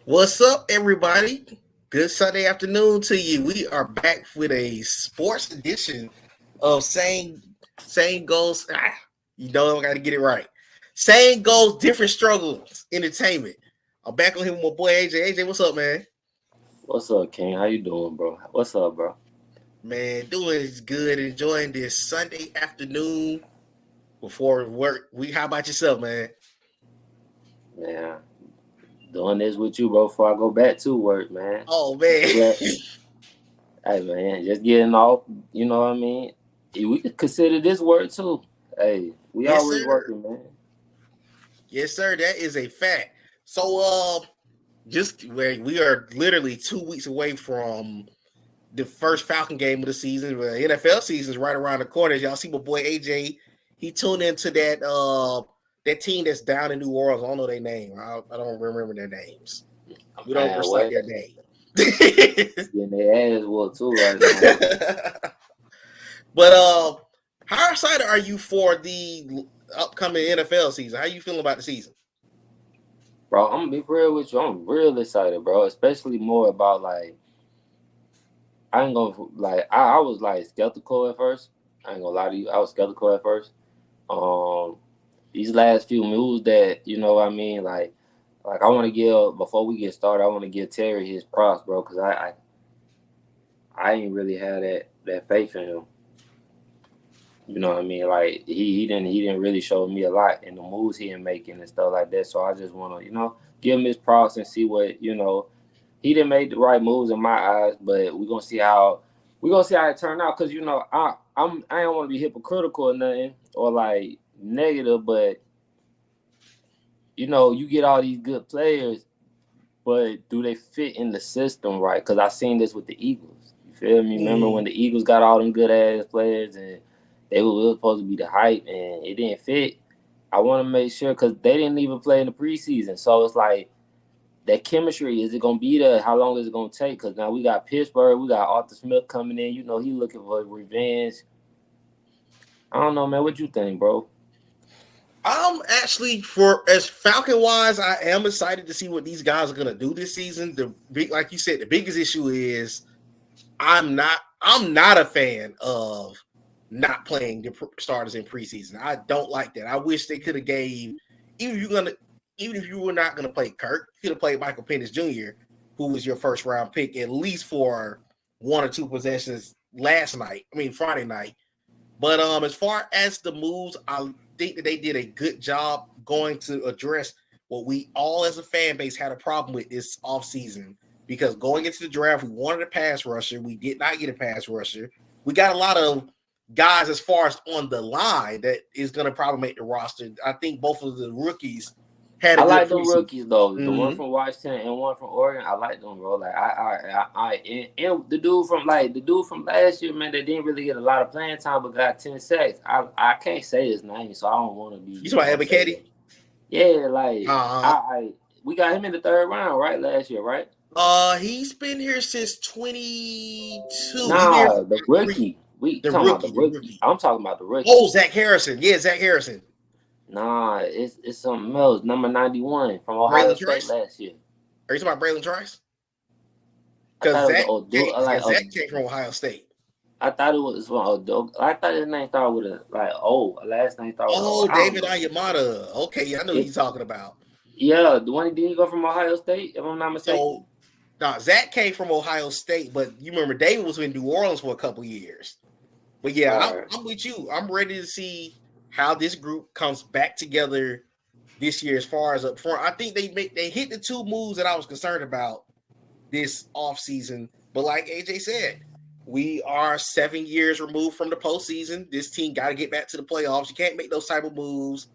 What's up, everybody? Good Sunday afternoon to you. We are back with a sports edition of Same Goals. I got to get it right. Same goals, different struggles. Entertainment. I'm back on here with my boy AJ. AJ, what's up, man? What's up, King? How you doing, bro? What's up, bro? Man, doing good. Enjoying this Sunday afternoon before work. How about yourself, man? Man, doing this with you, bro, before I go back to work, man. Oh man. Hey, man, just getting off, you know what I mean? We could consider this work, too. Hey, we Yes, always sir. working, man. Yes, sir. That is a fact. So, just where we are literally 2 weeks away from the first Falcon game of the season. The NFL season is right around the corner. Y'all see my boy AJ. He tuned into that team that's down in New Orleans. I don't know their name. I don't remember their names. We don't recite their name. Getting their ass whooped too right now. But how excited are you for the upcoming NFL season? How you feeling about the season? Bro, I'm gonna be real with you. I'm real excited, bro. Especially more about I was skeptical at first. I ain't gonna lie to you. I was skeptical at first. These last few moves that, you know what I mean, like I want to give, before we get started, I want to give Terry his props, bro, because I ain't really had that faith in him. You know what I mean? Like he didn't really show me a lot in the moves he been making and stuff like that. So I just want to, give him his props and see what, he didn't make the right moves in my eyes, but we're gonna see how it turned out. Cause I don't want to be hypocritical or nothing or like negative, but you get all these good players, but do they fit in the system right? Because I seen this with the Eagles. You feel me? Remember when the Eagles got all them good ass players and they were supposed to be the hype and it didn't fit? I want to make sure, because they didn't even play in the preseason. So it's like, that chemistry, is it going to be there? How long is it going to take? Because now we got Pittsburgh, we got Arthur Smith coming in. He looking for revenge. I don't know, man. What you think, bro? I'm actually, for as Falcon wise, I am excited to see what these guys are gonna do this season. Like you said, the biggest issue is I'm not a fan of not playing the starters in preseason. I don't like that. I wish they could have gave, even if you were not gonna play Kirk, you could have played Michael Penix Jr., who was your first round pick, at least for one or two possessions Friday night. But as far as the moves, I think that they did a good job going to address what we all as a fan base had a problem with this offseason. Because going into the draft, we wanted a pass rusher. We did not get a pass rusher. We got a lot of guys as far as on the line that is going to probably make the roster. I think both of the rookies had. I like the rookies though. The one from Washington and one from Oregon. I like them, bro. Like and the dude from last year, man, that didn't really get a lot of playing time, but got 10 sacks. I can't say his name, so I don't want to be. You talking about Ebiketie? Yeah, we got him in the third round, right? Last year, right? He's been here since 22. Nah, the rookie. The rookie. I'm talking about the rookie. Oh, Zach Harrison. Yeah, Zach Harrison. Nah, it's something else. Number 91 from Ohio State last year. Are you talking about Braylon Trice? Because Zach came from Ohio State. I thought it was from Odo. I thought his name started with a last name started with O. David Onyemata. Okay, I know who you're talking about. Yeah, the one didn't go from Ohio State, if I'm not mistaken. So, Zach came from Ohio State, but you remember David was in New Orleans for a couple years. But yeah, I'm with you. I'm ready to see how this group comes back together this year as far as up front. I think they hit the two moves that I was concerned about this offseason. But like AJ said, we are 7 years removed from the postseason. This team got to get back to the playoffs. You can't make those type of moves.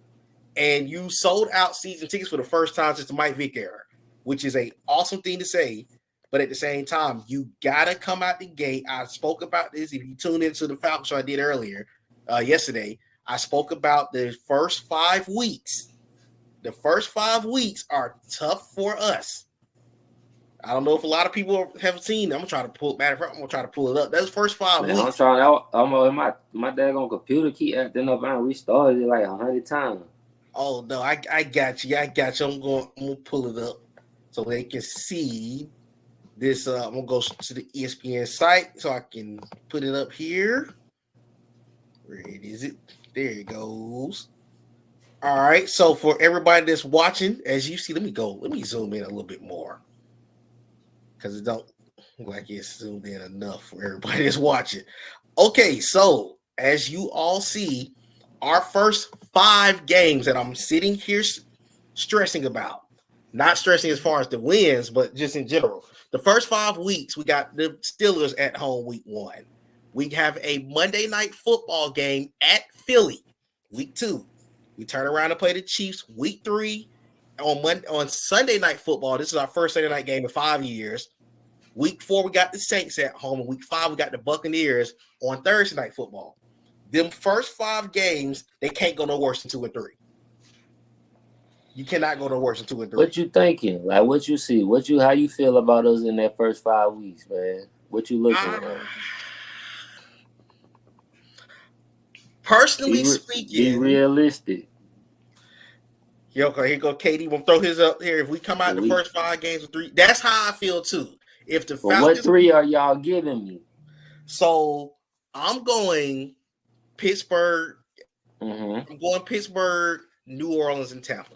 And you sold out season tickets for the first time since the Mike Vick era, which is an awesome thing to say. But at the same time, you got to come out the gate. I spoke about this. If you tune into the Falcon show I did earlier, yesterday, I spoke about the first 5 weeks. The first 5 weeks are tough for us. I don't know if a lot of people have seen. I'm gonna try to pull it up. That's the first 5 weeks. I'm trying out. My daggone computer keep acting up. I restarted it like 100 times. Oh no, I got you. I'm gonna pull it up. so they can see this. I'm gonna go to the ESPN site so I can put it up here. Where is it? There it goes. All right. So for everybody that's watching, as you see, let me zoom in a little bit more because it don't look like it's zoomed in enough for everybody that's watching. Okay, so as you all see, our first 5 games that I'm sitting here stressing about, not stressing as far as the wins, but just in general. The first 5 weeks, we got the Steelers at home week 1. We have a Monday night football game at Philly week 2. We turn around and play the Chiefs week 3 on Sunday night football. This is our first Sunday night game in 5 years. Week 4, we got the Saints at home. And week 5, we got the Buccaneers on Thursday night football. Them first 5 games, they can't go no worse than 2 and 3. You cannot go no worse than 2 and 3. What you thinking? Like what you see? How you feel about us in that first 5 weeks, man? What you looking at? Personally speaking, be realistic. Okay, here go Katie. We'll throw his up here. If we come out the first 5 games with 3, that's how I feel too. If the Falcons, what 3 are y'all giving me? So I'm going Pittsburgh. I'm going Pittsburgh, New Orleans, and Tampa.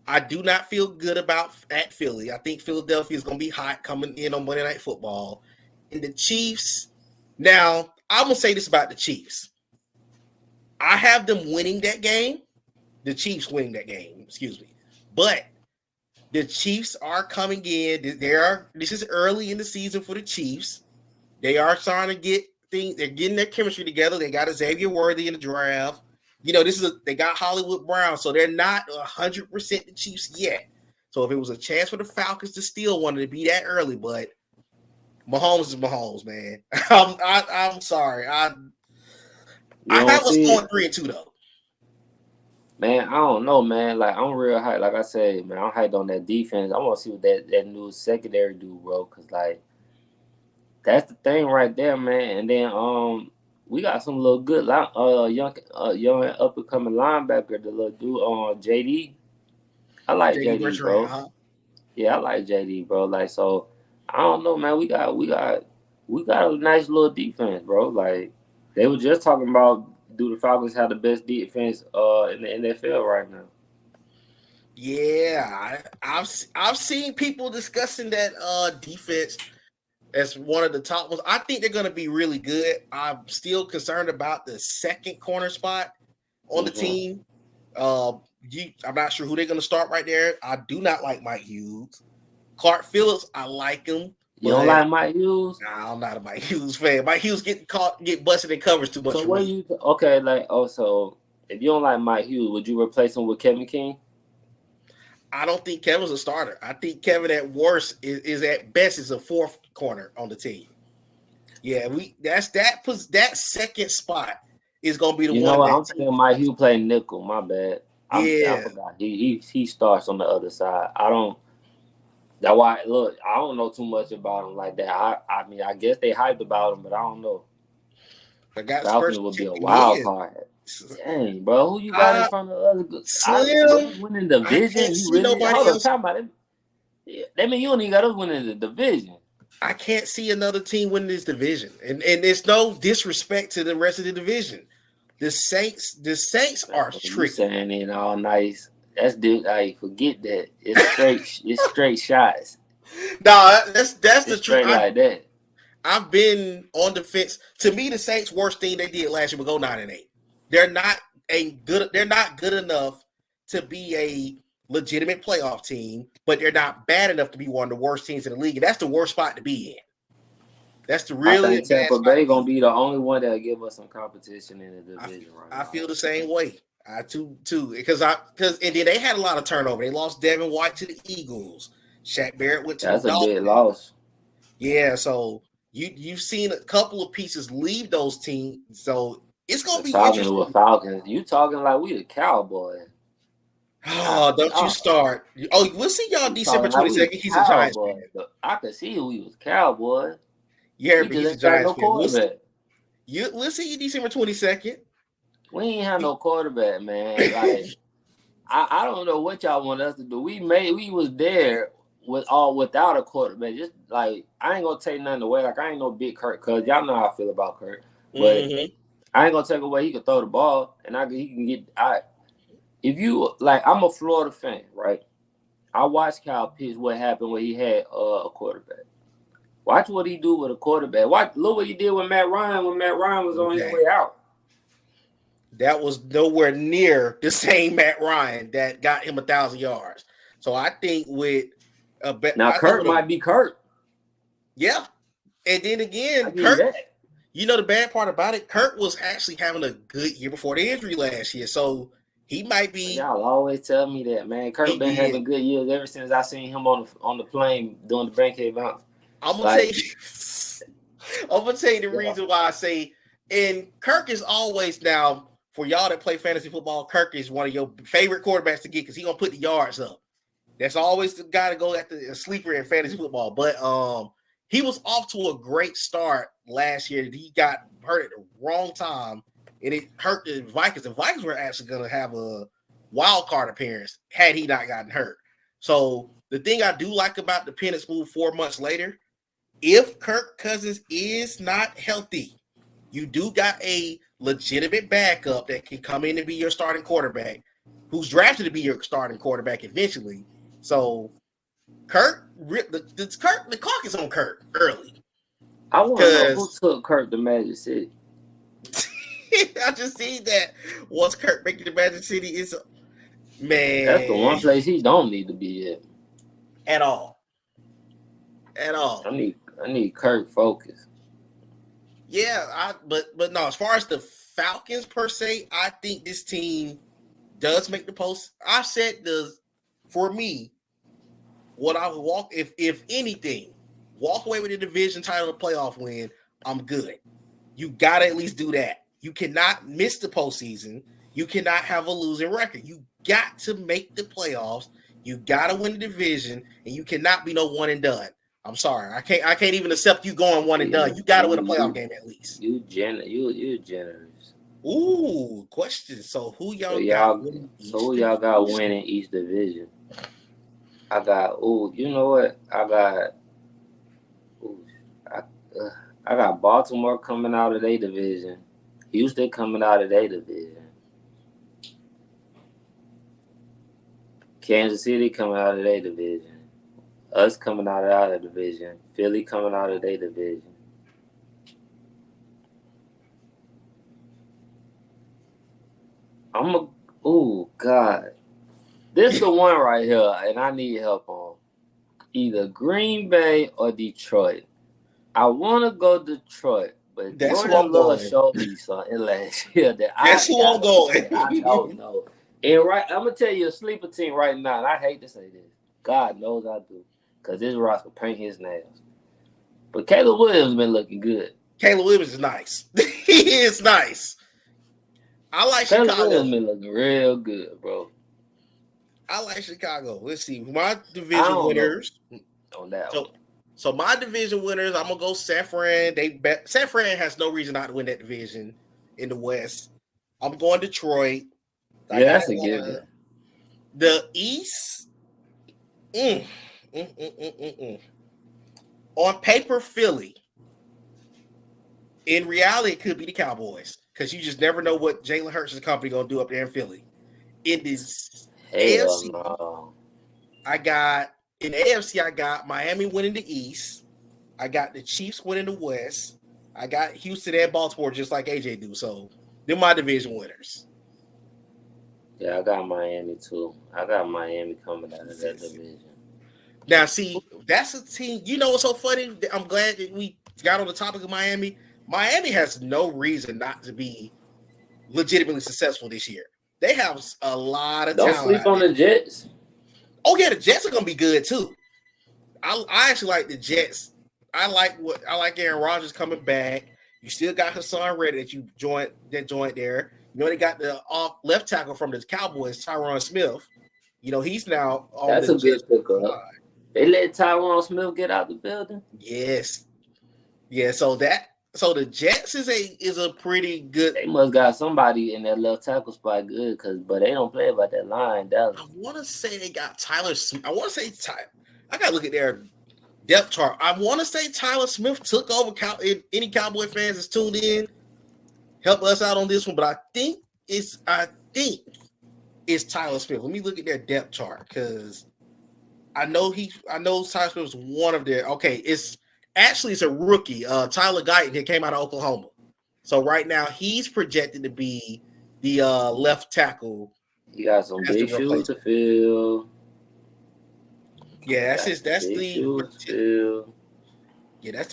I do not feel good about at Philly. I think Philadelphia is going to be hot coming in on Monday Night Football. And the Chiefs. Now, I'm going to say this about the Chiefs. I have them winning that game. The Chiefs winning that game, excuse me. But the Chiefs are coming in. This is early in the season for the Chiefs. They are starting to get things. They're getting their chemistry together. They got Xavier Worthy in the draft. They got Hollywood Brown, so they're not 100% the Chiefs yet. So if it was a chance for the Falcons to steal one, it'd be that early. But Mahomes is Mahomes, man. I'm sorry. I have us going 3-2 though. Man, I don't know, man. Like I'm real hyped. Like I said, man, I'm hyped on that defense. I want to see what that new secondary do, bro. Cause like that's the thing right there, man. And then we got some little good young up and coming linebacker, the little dude JD. I like JD, bro. Huh? Yeah, I like JD, bro. Like so, I don't know, man. We got a nice little defense, bro. Like they were just talking about. Do the Falcons have the best defense in the NFL right now? Yeah, I've seen people discussing that defense as one of the top ones. I think they're going to be really good. I'm still concerned about the second corner spot on the team. I'm not sure who they're going to start right there. I do not like Mike Hughes. Clark Phillips, I like him. You don't like Mike Hughes? Nah, I'm not a Mike Hughes fan. Mike Hughes get busted in covers too much. So what you okay? Like also, if you don't like Mike Hughes, would you replace him with Kevin King? I don't think Kevin's a starter. I think Kevin at worst is at best is a 4th corner on the team. Yeah, that second spot is gonna be the one. You know what? I'm thinking Mike Hughes playing nickel. My bad. I forgot. He starts on the other side. That's why, look, I don't know too much about him like that. I mean, I guess they hyped about him, but I don't know. Falcons would be a wild card. Dang, bro. Who you got in front of the other? Slim. Winning the division? You really talking about it? Yeah, that mean you don't even got us winning the division. I can't see another team winning this division. And it's no disrespect to the rest of the division. The Saints are tricky. Saying it all nice. That's I forget that it's straight shots. No, that's the truth. Like that. I've been on the fence. To me, the Saints' worst thing they did last year was go 9-8. They're not good enough to be a legitimate playoff team, but they're not bad enough to be one of the worst teams in the league. And that's the worst spot to be in. That's the really. I think Tampa Bay gonna be the only one that'll give us some competition in the division. I feel the same way. I too because and then they had a lot of turnover. They lost Devin White to the Eagles. Shaq Barrett went to the Dolphins. That's a big loss. Yeah, so you've seen a couple of pieces leave those teams. So it's gonna be interesting. With Falcons, you talking like we the Cowboys. Oh, don't you start. Oh, we'll see y'all December 22nd. He's a Giants fan. I could see we was Cowboys. Yeah, but he's a Giants fan. We'll see you December 22nd. We ain't have no quarterback, man. Like I don't know what y'all want us to do. We was there without a quarterback, just like I ain't gonna take nothing away. Like I ain't no big Kirk, cause y'all know how I feel about Kirk. But I ain't gonna take away. He can throw the ball, and he can get. If you like, I'm a Florida fan, right? I watched Kyle Pitts. What happened when he had a quarterback? Watch what he do with a quarterback. Look what he did with Matt Ryan when Matt Ryan was on his way out. That was nowhere near the same Matt Ryan that got him 1,000 yards. So I think with Kurt might be Kurt. Yeah, and then again, Kurt. You know the bad part about it, Kurt was actually having a good year before the injury last year, so he might be. Y'all always tell me that, man. Kurt been having good years ever since I seen him on the plane doing the pancake bounce. I'm gonna tell you the reason why I say, and Kirk is always now for y'all that play fantasy football. Kirk is one of your favorite quarterbacks to get because he gonna put the yards up. That's always the guy to go after a sleeper in fantasy football. But he was off to a great start last year. He got hurt at the wrong time, and it hurt the Vikings. The Vikings were actually gonna have a wild card appearance had he not gotten hurt. So the thing I do like about the Penix move 4 months later. If Kirk Cousins is not healthy, you do got a legitimate backup that can come in and be your starting quarterback, who's drafted to be your starting quarterback eventually. So, the clock is on Kirk early. I want to know who took Kirk to Magic City. I just see that once Kirk making the Magic City, it's man. That's the one place he don't need to be at all. I need Kirk focus. Yeah, but no, as far as the Falcons per se, I think this team does make the post. I said for me, what I would walk if anything, walk away with a division title, a playoff win, I'm good. You gotta at least do that. You cannot miss the postseason. You cannot have a losing record. You got to make the playoffs. You gotta win the division, and you cannot be no one and done. I'm sorry. I can't even accept you going one and done. You got to win a playoff game at least. You generous. Ooh, question. So who y'all got winning each division? I got. You know what? I got Baltimore coming out of their division. Houston coming out of their division. Kansas City coming out of their division. Us coming out of our division. Philly coming out of their division. God. This is the one right here, and I need help on. Either Green Bay or Detroit. I want to go Detroit, but Jordan Love showed me something last year that's who I'm going. I don't know. And I'm going to tell you a sleeper team right now, and I hate to say this. God knows I do. Because this Ross will paint his nails. But Caleb Williams been looking good. Caleb Williams is nice. He is nice. I like Chicago. Caleb Williams been looking real good, bro. I like Chicago. Let's see. My division winners. On that so my division winners, I'm going to go San Fran. San Fran has no reason not to win that division in the West. I'm going Detroit. Yeah, that's a given. The East. On paper, Philly. In reality, it could be the Cowboys because you just never know what Jalen Hurts' company gonna do up there in Philly. In this AFC, I got Miami winning the East. I got the Chiefs winning the West. I got Houston and Baltimore just like AJ do. So they're my division winners. Yeah, I got Miami too. I got Miami coming out of that division. Now, see, that's a team. You know what's so funny? I'm glad that we got on the topic of Miami. Miami has no reason not to be legitimately successful this year. They have a lot of talent. Don't sleep on the Jets. Oh, yeah, the Jets are going to be good, too. I actually like the Jets. I like Aaron Rodgers coming back. You still got Hassan Reddick that joined there. You know, they got the left tackle from the Cowboys, Tyron Smith. You know, he's now on That's a good pickup. They let Tyron Smith get out the building. Yes. Yeah, so the Jets is a pretty good. They must got somebody in that left tackle spot good, but they don't play about that line. Dallas. I want to say they got Tyler. I want to say I gotta look at their depth chart. I want to say Tyler Smith took over. Any Cowboy fans that's tuned in, help us out on this one. But I think it's Tyler Smith. Let me look at their depth chart because I know Tyler Smith was one of their. Okay, it's a rookie. Tyler Guyton, he came out of Oklahoma. So right now he's projected to be the left tackle. You got some big shoes to fill. Yeah, that's the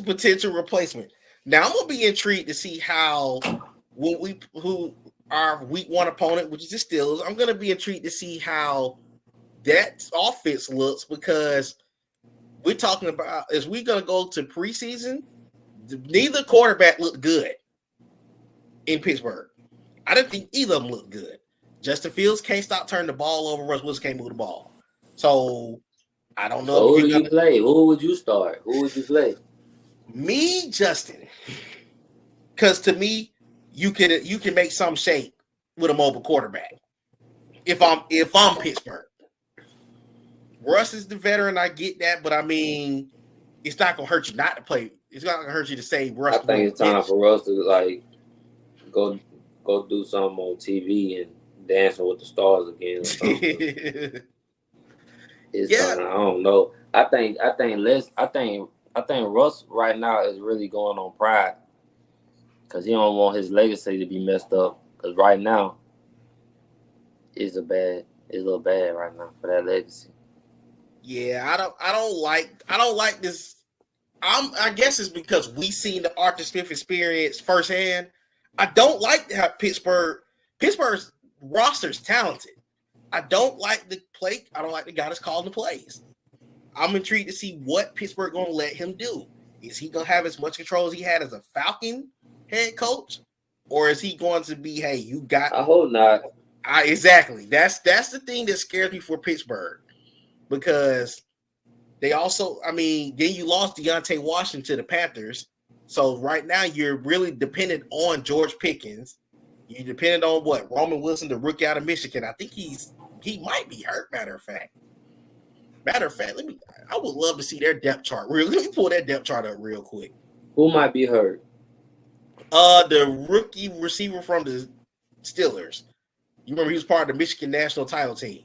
potential replacement. Now I'm gonna be intrigued to see how who our week 1 opponent, which is the Steelers, I'm gonna be intrigued to see how that offense looks because we're talking about is we gonna go to preseason? Neither quarterback looked good in Pittsburgh. I didn't think either of them looked good. Justin Fields can't stop turning the ball over. Russ Wilson can't move the ball. So I don't know. Who would you play? Who would you start? Who would you play? Me, Justin. Because to me, you can make some shape with a mobile quarterback. If I'm Pittsburgh, Russ is the veteran. I get that, but I mean, it's not gonna hurt you not to play. It's not gonna hurt you to say Russ. I think it's time for Russ to like go do something on TV and Dancing with the Stars again or something. I don't know. I think Russ right now is really going on pride because he don't want his legacy to be messed up. Because right now, it's a little bad right now for that legacy. Yeah, I don't like this. I guess it's because we seen the Arthur Smith experience firsthand. I don't like how Pittsburgh's roster's talented. I don't like the play. I don't like the guy that's calling the plays. I'm intrigued to see what Pittsburgh going to let him do. Is he going to have as much control as he had as a Falcon head coach? Or is he going to be, hey, you got... I hope not. Exactly. That's the thing that scares me for Pittsburgh. Because they also, then you lost Deontay Washington to the Panthers. So right now you're really dependent on George Pickens. You're dependent on what? Roman Wilson, the rookie out of Michigan. I think he might be hurt, matter of fact, I would love to see their depth chart. Let me pull that depth chart up real quick. Who might be hurt? The rookie receiver from the Steelers. You remember he was part of the Michigan national title team.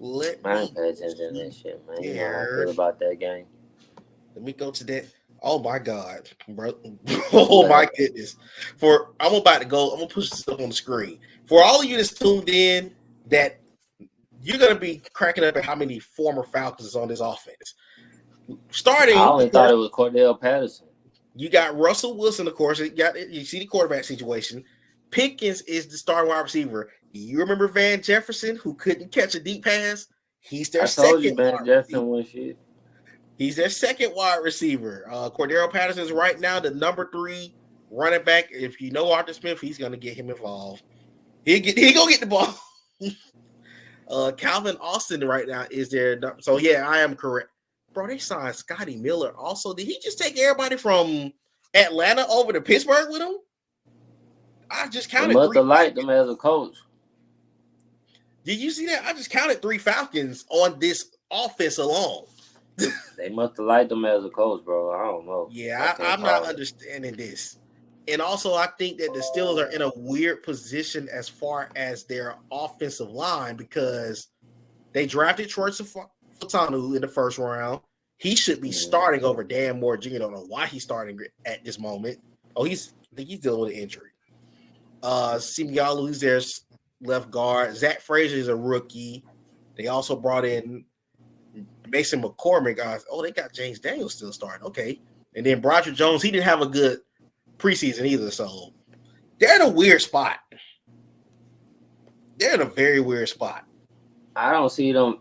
I don't pay attention to that shit, man. You know how I feel about that game. Let me go to that. Oh my God, bro! Oh my goodness! I'm gonna push this up on the screen for all of you that's tuned in. That you're gonna be cracking up at how many former Falcons is on this offense. Starting, I only thought it was Cordell Patterson. You got Russell Wilson, of course. You see the quarterback situation. Pickens is the star wide receiver. You remember Van Jefferson, who couldn't catch a deep pass? He's their second. Van Jefferson was shit. He's their second wide receiver. Cordero Patterson is right now the number 3 running back. If you know Arthur Smith, he's going to get him involved. He gonna get the ball. Calvin Austin right now is there. So yeah, I am correct. Bro, they signed Scotty Miller. Also, did he just take everybody from Atlanta over to Pittsburgh with him? I just counted. They must have liked him as a coach. Did you see that? I just counted 3 Falcons on this offense alone. They must have liked him as a coach, bro. I don't know. Yeah, I'm not understanding this. And also, I think that the Steelers are in a weird position as far as their offensive line because they drafted Troy Fautanu in the first round. He should be starting over Dan Moore Jr. I don't know why he's starting at this moment. I think he's dealing with an injury. Simialu, who's their left guard. Zach Frazier is a rookie. They also brought in Mason McCormick. They got James Daniels still starting. Okay. And then Broderick Jones, he didn't have a good preseason either. So they're in a weird spot. They're in a very weird spot. I don't see them.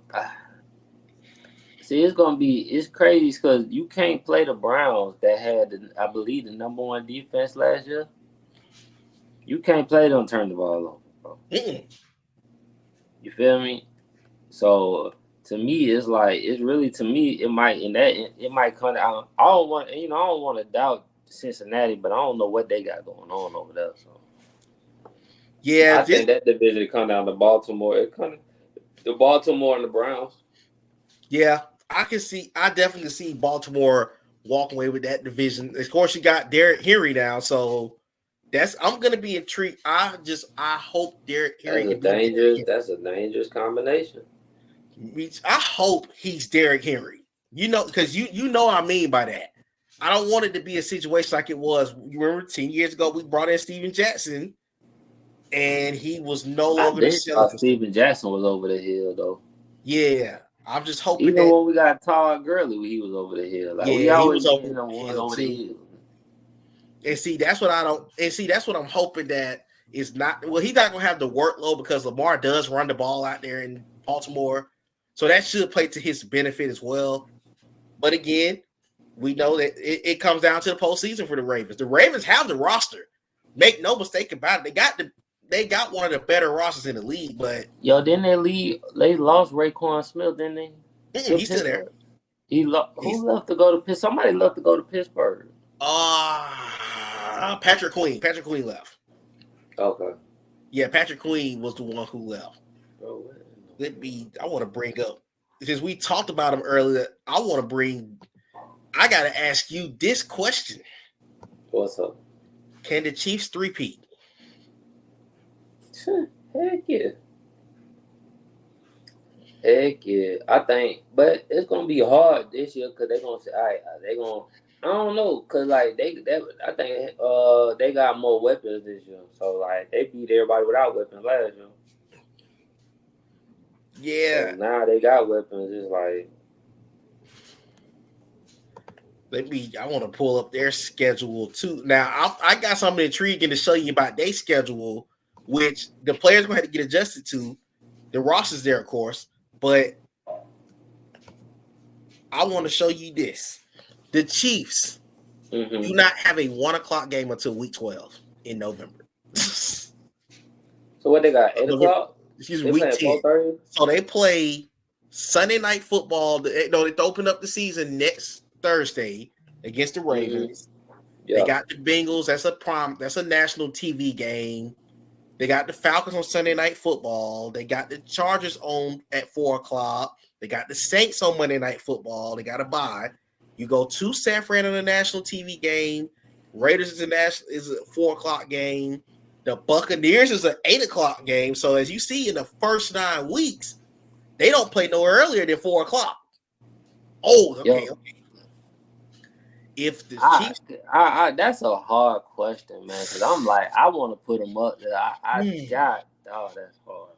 It's crazy because you can't play the Browns that had, I believe, the number 1 defense last year. You can't play them turn the ball over, bro. You feel me? So to me, it might come out. I don't want to doubt Cincinnati, but I don't know what they got going on over there. So yeah, I think that division come down to Baltimore. The Baltimore and the Browns. Yeah, I definitely see Baltimore walk away with that division. Of course, you got Derrick Henry now, so I'm gonna be intrigued. I hope Derrick Henry can be Derrick Henry. That's a dangerous combination. I hope he's Derrick Henry. Because you know what I mean by that. I don't want it to be a situation like it was. You remember 10 years ago we brought in Steven Jackson, and he was no longer the cell. Steven Jackson was over the hill though. Yeah, I'm just hoping. Even when we got Todd Gurley, he was over the hill. Like we always over the hill. And see, that's what I don't. And see, that's what I'm hoping that is not. Well, he's not gonna have the workload because Lamar does run the ball out there in Baltimore, so that should play to his benefit as well. But again, we know that it comes down to the postseason for the Ravens. The Ravens have the roster. Make no mistake about it. They got one of the better rosters in the league. But didn't they lost Raekwon Smith, didn't they? He's still there. Who left to go to Pittsburgh? Somebody left to go to Pittsburgh. Patrick Queen. Patrick Queen left. Okay. Yeah, Patrick Queen was the one who left. I want to bring up, since we talked about him earlier, I got to ask you this question. What's up? Can the Chiefs three-peat? Heck yeah. I think, but it's gonna be hard this year because they're gonna say, all right, I don't know, cause like I think they got more weapons this year, so like they beat everybody without weapons last year. Yeah. So now they got weapons. It's like I want to pull up their schedule too. Now I got something intriguing to show you about their schedule, which the players gonna have to get adjusted to. The roster's there, of course, but I want to show you this. The Chiefs do not have a 1:00 game until week 12 in November. So what they got? 8:00? Excuse me, week 10. So they play Sunday Night Football. They open up the season next Thursday against the Ravens. Yeah. They got the Bengals. That's a national TV game. They got the Falcons on Sunday Night Football. They got the Chargers on at 4:00. They got the Saints on Monday Night Football. They got a bye. You go to San Fran on a national TV game. Raiders is a 4:00 game. The Buccaneers is an 8:00 game. So as you see in the first 9 weeks, they don't play no earlier than 4:00. Oh, okay. If the Chiefs, that's a hard question, man. Because I'm like, I want to put them up there. God, that's hard.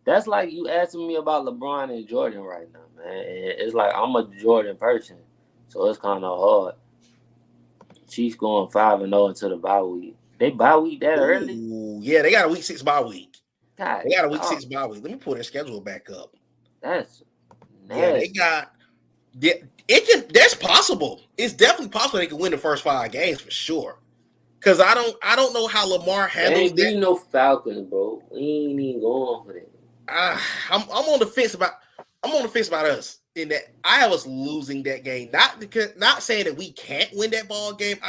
That's like you asking me about LeBron and Jordan right now, man. It's like I'm a Jordan person, so it's kind of hard. Chiefs going 5-0 into the bye week. They bye week that early? Yeah, they got a week 6 bye week. God, they got a week 6 bye week. Let me pull their schedule back up. That's nasty. Yeah, they got. That's possible. It's definitely possible they can win the first 5 games for sure. Because I don't know how Lamar handles that. Ain't no Falcons, bro. We ain't even going for that. I'm on the fence about us in that I have us losing that game. Not saying that we can't win that ball game.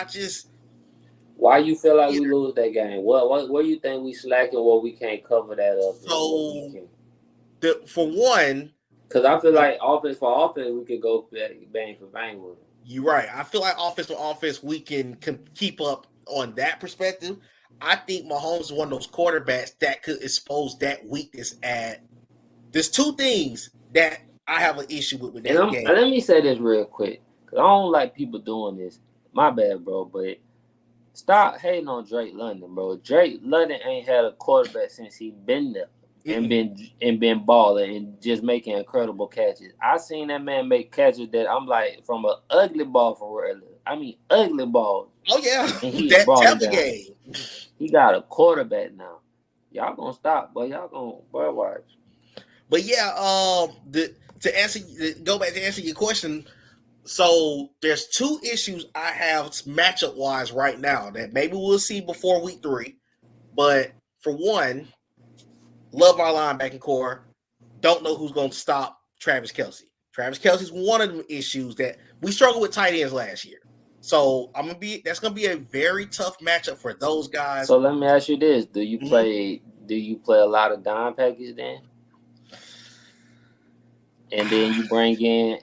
Why you feel like we lose that game? What do you think we slacking? What we can't cover that up? For one. Because I feel like offense, we could go bang for bang with it. You're right. I feel like offense, we can keep up on that perspective. I think Mahomes is one of those quarterbacks that could expose that weakness there's 2 things that I have an issue with that game. Let me say this real quick, because I don't like people doing this. My bad, bro, but stop hating on Drake London, bro. Drake London ain't had a quarterback since he been there. And been balling and just making incredible catches. I seen that man make catches that I'm like from an ugly ball for real. I mean ugly ball. Oh yeah, and he that game. He got a quarterback now. Y'all gonna stop, but y'all gonna watch. But yeah, go back to answer your question. So there's 2 issues I have matchup wise right now that maybe we'll see before week 3. But for one. Love our linebacking core. Don't know who's going to stop Travis Kelce. Travis Kelce's one of the issues that we struggled with tight ends last year. So that's gonna be a very tough matchup for those guys. So let me ask you this: Do you play a lot of dime package then? and then you bring in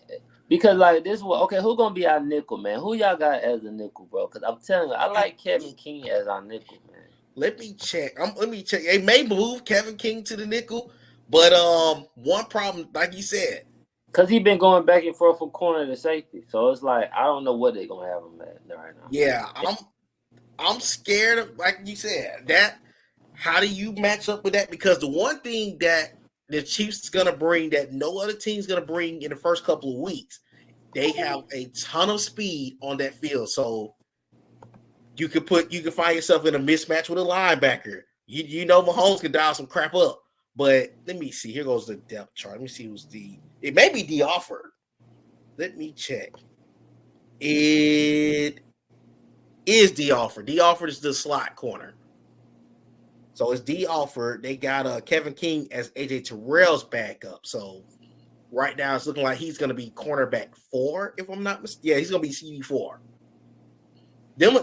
because like this one. Okay, who gonna be our nickel, man? Who y'all got as a nickel, bro? Because I'm telling you, I like Kevin King as our nickel, man. Let me check. Let me check. They may move Kevin King to the nickel, but one problem, like you said, because he been going back and forth from corner to safety, so it's like I don't know what they're gonna have him at right now. Yeah, I'm scared of, like you said, that. How do you match up with that? Because the one thing that the Chiefs is gonna bring that no other team's gonna bring in the first couple of weeks, they have a ton of speed on that field. So you can find yourself in a mismatch with a linebacker. You know Mahomes can dial some crap up. But let me see. Here goes the depth chart. Let me see who's it may be D Offer. Let me check. It is D Offer. D Offer is the slot corner. So it's D Alford. They got Kevin King as AJ Terrell's backup. So right now it's looking like he's going to be cornerback 4, if I'm not mistaken. Yeah, he's going to be CB4.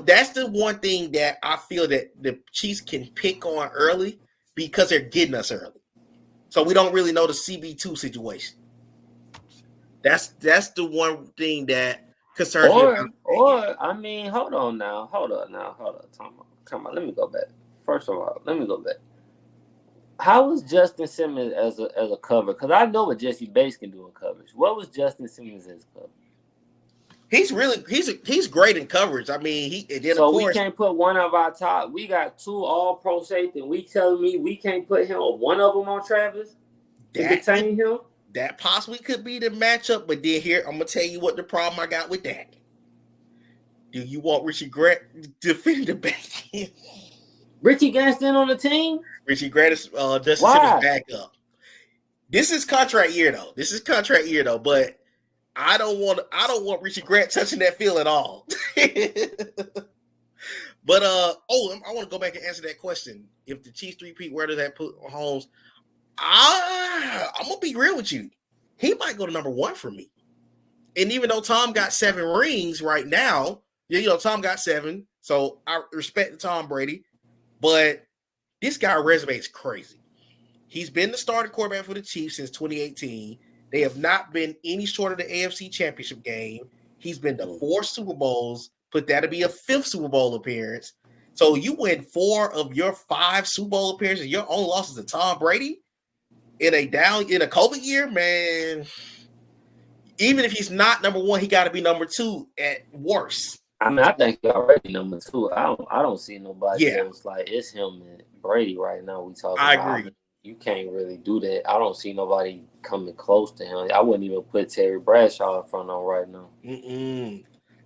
That's the one thing that I feel that the Chiefs can pick on early because they're getting us early. So we don't really know the CB2 situation. That's the one thing that concerns me. Or I mean, hold on, come on, let me go back. First of all, let me go back. How was Justin Simmons as a cover? Because I know what Jesse Bates can do in coverage. What was Justin Simmons as cover? He's great in coverage. I mean, we can't put one of our top. We got 2 All-Pro safety. We telling me we can't put him or one of them on Travis to contain him. That possibly could be the matchup. But then here, I'm gonna tell you what the problem I got with that. Do you want Richie Grant defending the back end? Richie Gaston on the team? Richie Grant is Justin Simmons backup. This is contract year though. But I don't want Richie Grant touching that field at all. But I want to go back and answer that question. If the Chiefs 3-peat, where does that put Mahomes? I'm gonna be real with you. He might go to number 1 for me. And even though Tom got 7 rings right now, Tom got 7, so I respect Tom Brady. But this guy's resume is crazy. He's been the starting quarterback for the Chiefs since 2018. They have not been any short of the AFC Championship game. He's been to 4 Super Bowls, but that'll be a 5th Super Bowl appearance. So you win 4 of your 5 Super Bowl appearances. Your only loss is to Tom Brady in a COVID year, man. Even if he's not number 1, he got to be number 2 at worst. I mean, I think he's already number 2. I don't see nobody else like it's him and Brady right now. We talking. I agree. You can't really do that. I don't see nobody coming close to him. I wouldn't even put Terry Bradshaw in front of him right now.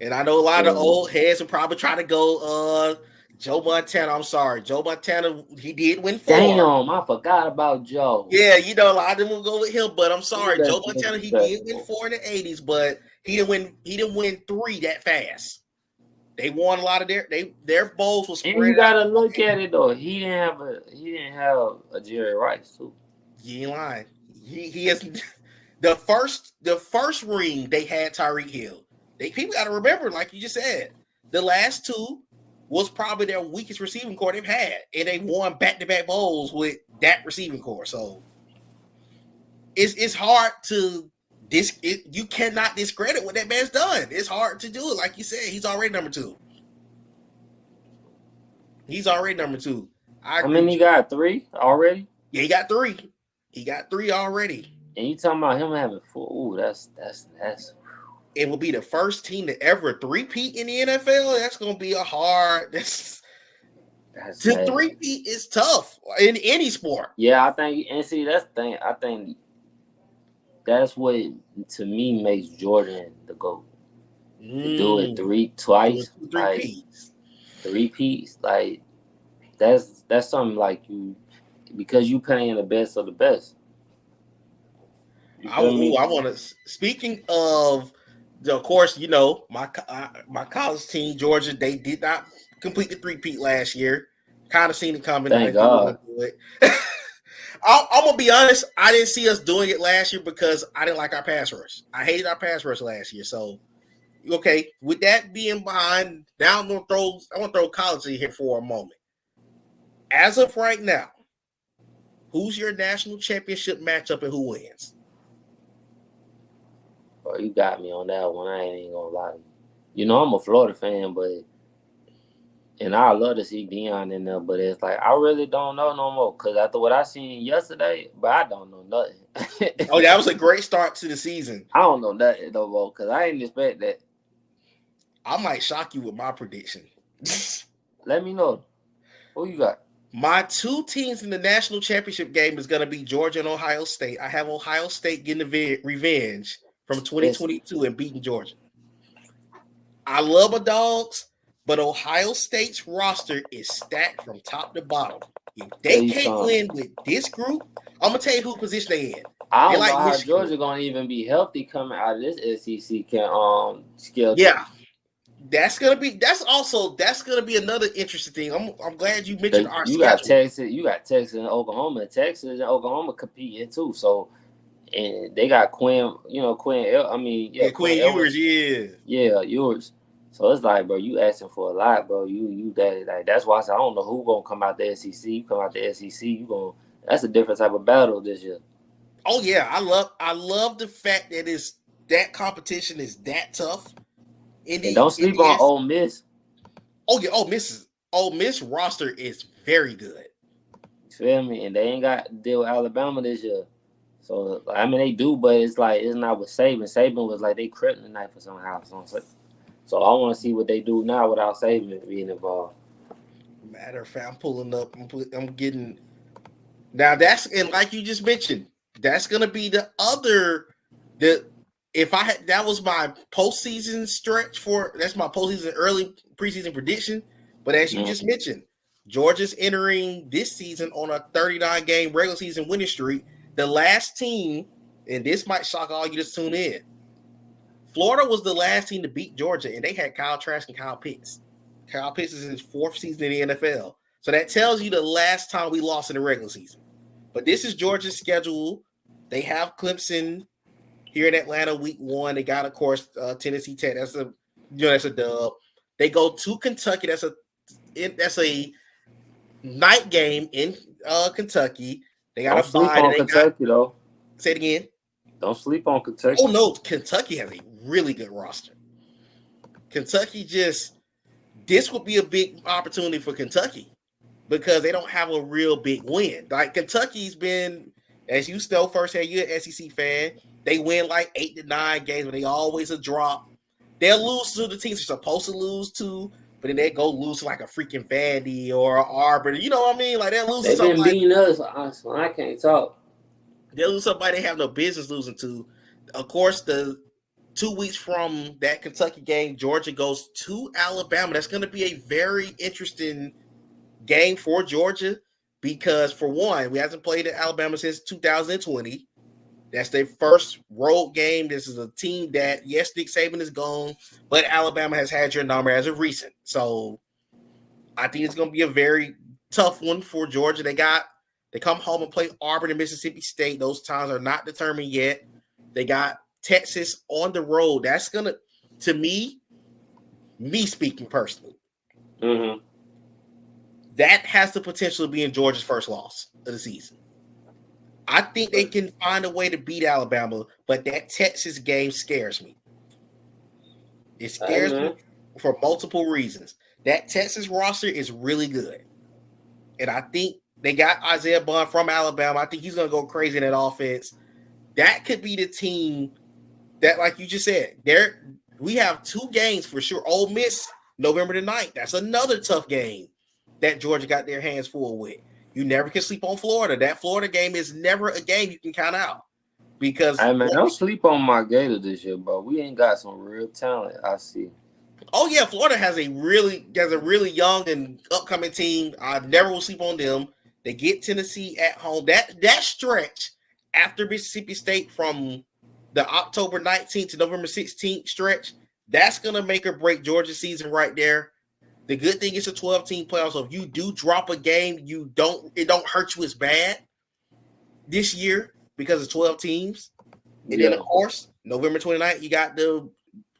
And I know a lot of old heads will probably try to go Joe Montana. I'm sorry. Joe Montana, he did win 4. Damn, I forgot about Joe. Yeah, a lot of them will go with him, but I'm sorry. Joe Montana, he did win 4 in the 80s, but he didn't win 3 that fast. They won a lot of their bowls was spread. And you gotta look at it though. He didn't have a Jerry Rice too. You ain't lying. He has the first ring they had Tyreek Hill. People got to remember, like you just said, the last 2 was probably their weakest receiving core they've had, and they won back-to-back bowls with that receiving core. So it's hard to you cannot discredit what that man's done. It's hard to do it. Like you said, he's already number 2. I mean, he got 3 already. Yeah, he got 3. He got 3 already. And you talking about him having 4? Ooh, that's. It will be the first team to ever 3-peat in the NFL. That's going to be a hard. To 3-peat is tough in any sport. Yeah, I think, and see, that's the thing. I think that's what to me makes Jordan the GOAT. To do it twice, 3-peats, like that's something like you, because you playing the best of the best. I want to. Speaking of course, my college team, Georgia, they did not complete the 3-peat last year. Kind of seen it coming. Thank God. I'm gonna be honest. I didn't see us doing it last year because I didn't like our pass rush. I hated our pass rush last year. So, okay, with that being behind, now I want to throw college in here for a moment. As of right now, who's your national championship matchup and who wins? Bro, you got me on that one. I ain't even gonna lie to you. You know, I'm a Florida fan, and I love to see Deion in there, but it's like I really don't know no more. Cause after what I seen yesterday, but I don't know nothing. Oh, that was a great start to the season. I don't know nothing no more, cause I ain't expect that. I might shock you with my prediction. Let me know. Who you got? My two teams in the national championship game is going to be Georgia and Ohio State. I have Ohio State getting the revenge from 2022 and beating Georgia. I love my dogs, but Ohio State's roster is stacked from top to bottom. If they can't win with this group, I'm going to tell you who position they in. I don't know how Georgia going to even be healthy coming out of this SEC schedule. Yeah. That's gonna be another interesting thing. I'm glad you mentioned our schedule. You got Texas and Oklahoma. Texas and Oklahoma competing too. So, and they got Quinn Ewers, yeah, Ewers. So it's like, bro, you asking for a lot, bro. You that like that's why I said I don't know who gonna come out the SEC. You come out the SEC, that's a different type of battle this year. Oh yeah, I love the fact that that competition is that tough. And don't sleep on Ole Miss. Oh yeah, Ole Miss roster is very good. You feel me? And they ain't got to deal with Alabama this year. So I mean they do, but it's like it's not with Saban. Saban was like they kryptonite for somehow. So I want to see what they do now without Saban being involved. Matter of fact, I'm pulling up. I'm getting now. That's and like you just mentioned, that's gonna be that was my postseason stretch that's my postseason early preseason prediction. But as you just mentioned, Georgia's entering this season on a 39-game regular season winning streak. The last team, and this might shock all you to tune in, Florida was the last team to beat Georgia, and they had Kyle Trask and Kyle Pitts. Kyle Pitts is in his fourth season in the NFL. So that tells you the last time we lost in the regular season. But this is Georgia's schedule. They have Clemson here in Atlanta week 1. They got, of course, Tennessee Tech. That's a dub. They go to Kentucky. That's a night game in Kentucky. They got to sleep on Kentucky, though. Say it again. Don't sleep on Kentucky. Oh, no. Kentucky has a really good roster. Kentucky this would be a big opportunity for Kentucky because they don't have a real big win. Like Kentucky's been, as you know firsthand, you're an SEC fan. They win like 8 to 9 games, but they always a drop. They'll lose to the teams they're supposed to lose to, but then they go lose to like a freaking Vandy or Arbor. You know what I mean? Like they'll lose to somebody. They've been beating us, so I can't talk. They'll lose somebody they have no business losing to. Of course, the 2 weeks from that Kentucky game, Georgia goes to Alabama. That's going to be a very interesting game for Georgia because, for one, we haven't played at Alabama since 2020. That's their first road game. This is a team that, yes, Nick Saban is gone, but Alabama has had your number as of recent. So I think it's going to be a very tough one for Georgia. They come home and play Auburn and Mississippi State. Those times are not determined yet. They got Texas on the road. That's going to me speaking personally, that has the potential of being Georgia's first loss of the season. I think they can find a way to beat Alabama, but that Texas game scares me. It scares me for multiple reasons. That Texas roster is really good. And I think they got Isaiah Bond from Alabama. I think he's going to go crazy in that offense. That could be the team that, like you just said, we have 2 games for sure. Ole Miss, November the 9th. That's another tough game that Georgia got their hands full with. You never can sleep on Florida. That Florida game is never a game you can count out. Because don't sleep on my Gators this year, bro. We ain't got some real talent, I see. Oh yeah, Florida has a really young and upcoming team. I never will sleep on them. They get Tennessee at home. That stretch after Mississippi State from the October 19th to November 16th stretch, that's gonna make or break Georgia's season right there. The good thing is a 12-team playoff. So if you do drop a game, it don't hurt you as bad this year because it's 12 teams. And then of course, November 29th, you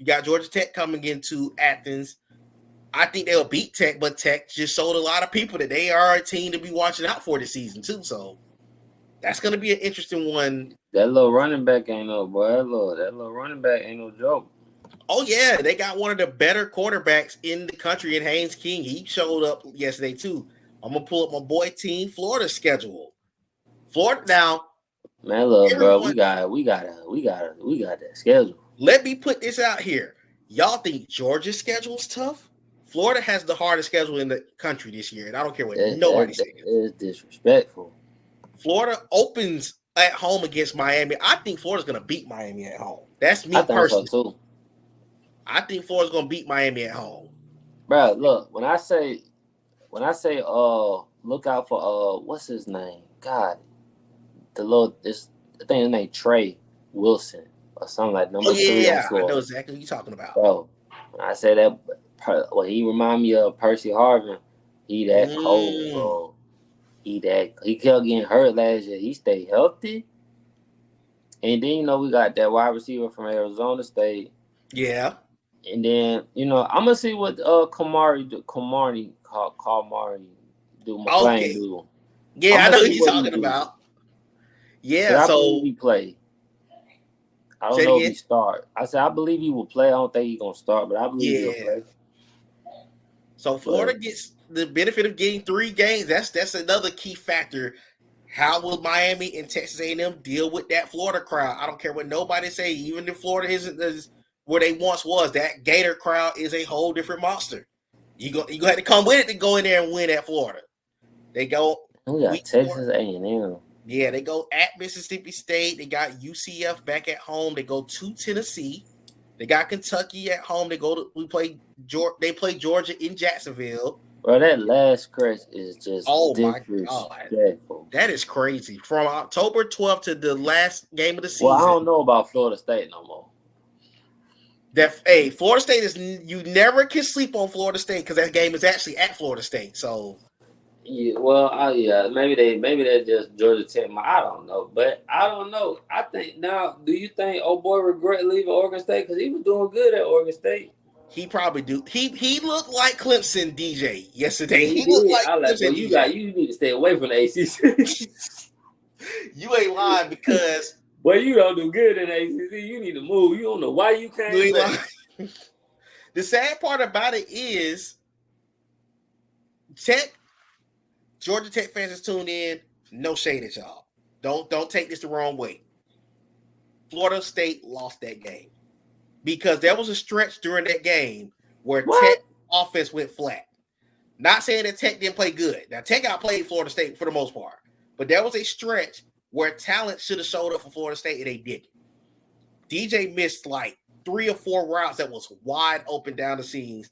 got Georgia Tech coming into Athens. I think they'll beat Tech, but Tech just showed a lot of people that they are a team to be watching out for this season too. So That's going to be an interesting one. That little running back ain't no boy. That little running back ain't no joke. Oh yeah, they got one of the better quarterbacks in the country in Haynes King. He showed up yesterday too. I'm gonna pull up my boy team Florida's schedule. Florida now. Man, look, bro, we got that schedule. Let me put this out here. Y'all think Georgia's schedule is tough? Florida has the hardest schedule in the country this year, and I don't care what nobody says. It's disrespectful. Florida opens at home against Miami. I think Florida's gonna beat Miami at home. That's me personally. So too. I think Florida's gonna beat Miami at home. Bro, look, when I say look out for what's his name? God. I think his name Trey Wilson or something like number 3. Yeah, I know exactly what you're talking about. Bro, when I say that, he remind me of Percy Harvin. He that cold, bro. He kept getting hurt last year. He stayed healthy. And then, we got that wide receiver from Arizona State. Yeah. And then, I'm going to see what Kamari do. McClain do. Yeah, I know what you're talking about. Yeah, I believe he play. I don't know if he start. I said I believe he will play. I don't think he's gonna start, but I believe he'll play. So Florida gets the benefit of getting 3 games. That's another key factor. How will Miami and Texas A&M deal with that Florida crowd? I don't care what nobody say. Even if Florida isn't where they once was, that Gator crowd is a whole different monster. You have to come with it to go in there and win at Florida. They go. We got Texas A&M. Yeah, they go at Mississippi State. They got UCF back at home. They go to Tennessee. They got Kentucky at home. They play Georgia in Jacksonville. Bro, that last stretch is just my God. That is crazy. From October 12th to the last game of the season. Well, I don't know about Florida State no more. Florida State is, you never can sleep on Florida State because that game is actually at Florida State. So yeah, well, maybe they're just Georgia Tech. I don't know, but I don't know. I think now, do you think old boy regret leaving Oregon State because he was doing good at Oregon State? He probably do. He looked like Clemson DJ yesterday. He looked like Clemson. You need to stay away from the ACC. You ain't lying because you don't do good in the ACC. You need to move. You don't know why you came back. The sad part about it is Georgia Tech fans is tuned in. No shade at y'all. Don't take this the wrong way. Florida State lost that game because there was a stretch during that game where Tech offense went flat. Not saying that Tech didn't play good. Now Tech outplayed Florida State for the most part, but there was a stretch where talent should have showed up for Florida State and they didn't. DJ missed like 3 or 4 routes that was wide open down the seams.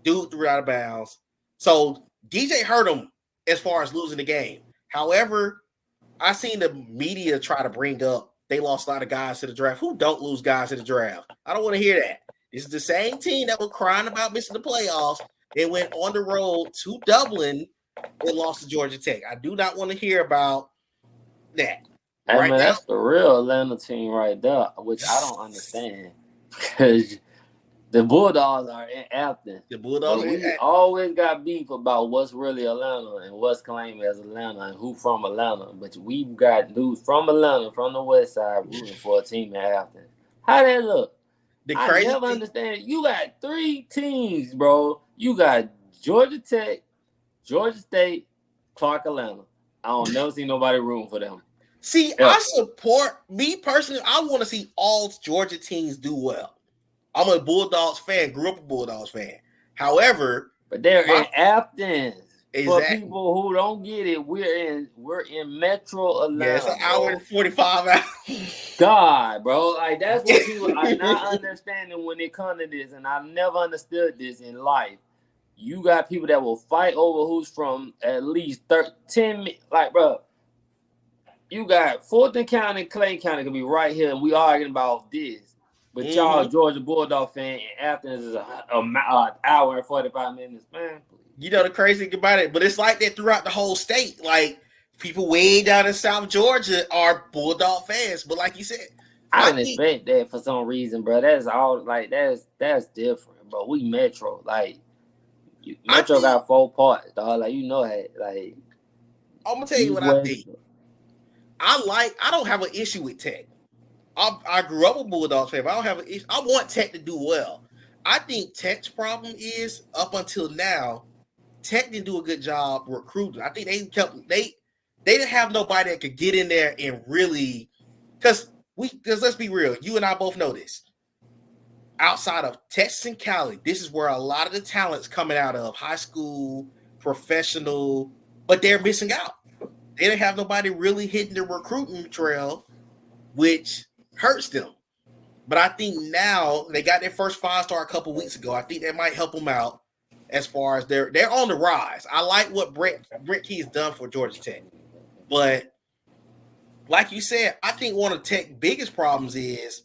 Dude threw out of bounds. So DJ hurt him as far as losing the game. However, I seen the media try to bring up they lost a lot of guys to the draft. Who don't lose guys to the draft? I don't want to hear that. This is the same team that was crying about missing the playoffs. They went on the road to Dublin and lost to Georgia Tech. I do not want to hear about that. Hey, man, that's the real Atlanta team right there, which I don't understand because the Bulldogs are in Athens. The Bulldogs always got beef about what's really Atlanta and what's claimed as Atlanta and who from Atlanta. But we've got dudes from Atlanta, from the West Side, rooting for a team in Athens. How that look? I never understand. You got 3 teams, bro. You got Georgia Tech, Georgia State, Clark, Atlanta. I don't never see nobody rooting for them. See, I support, me personally, I want to see all Georgia teams do well. I'm a Bulldogs fan, grew up a Bulldogs fan. However, but they're in Athens. Exactly. For people who don't get it, we're in Metro Atlanta. Yeah, it's an hour and 45 hours. God, bro. Like that's what people are not understanding when it comes to this. And I've never understood this in life. You got people that will fight over who's from at least 10, like, bro. You got Fulton County, Clay County could be right here, and we arguing about this. But y'all, Georgia Bulldog fan, in Athens is an hour and 45 minutes, man. You know the crazy thing about it, but it's like that throughout the whole state. Like people way down in South Georgia are Bulldog fans, but like you said, I didn't expect that for some reason, bro. That's all like that's different, bro. We Metro, like Metro got 4 parts, dog. Like you know that, like I'm gonna tell you what I think. I don't have an issue with Tech. I grew up with Bulldogs fan, but I don't have an issue. I want Tech to do well. I think Tech's problem is up until now, Tech didn't do a good job recruiting. I think they didn't have nobody that could get in there and really because let's be real, you and I both know this. Outside of Texas and Cali, this is where a lot of the talent's coming out of high school, professional, but they're missing out. They didn't have nobody really hitting the recruiting trail, which hurts them. But I think now they got their first 5-star a couple weeks ago. I think that might help them out as far as they're on the rise. I like what Brent Key has done for Georgia Tech. But like you said, I think one of Tech's biggest problems is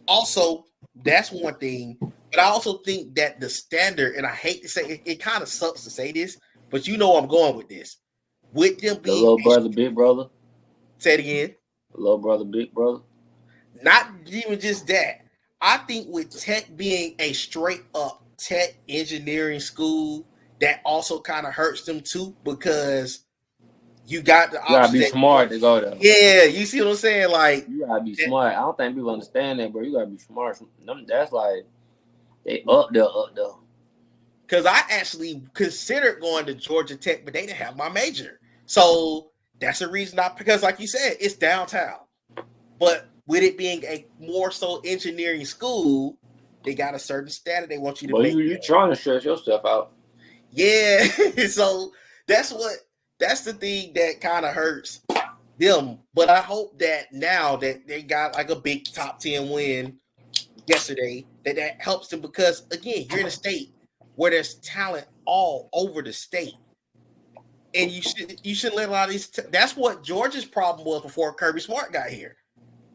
also, that's one thing, but I also think that the standard, and I hate to say it kind of sucks to say this, but you know where I'm going with this. With them being the little brother, big brother. Say it again. Little brother, big brother. Not even just that. I think with Tech being a straight up tech engineering school, that also kind of hurts them too because you got the option. You gotta be smart to go there. Yeah, you see what I'm saying? Like you gotta be smart. I don't think people understand that, bro. You gotta be smart. That's like they up there. Because I actually considered going to Georgia Tech, but they didn't have my major. So that's the reason because like you said, it's downtown. But with it being a more so engineering school, they got a certain standard they want you to make. You're trying to stress yourself out. Yeah. So that's the thing that kind of hurts them. But I hope that now that they got like a big top 10 win yesterday, that helps them because, again, you're in a state where there's talent all over the state. And you shouldn't let a lot of these that's what Georgia's problem was before Kirby Smart got here.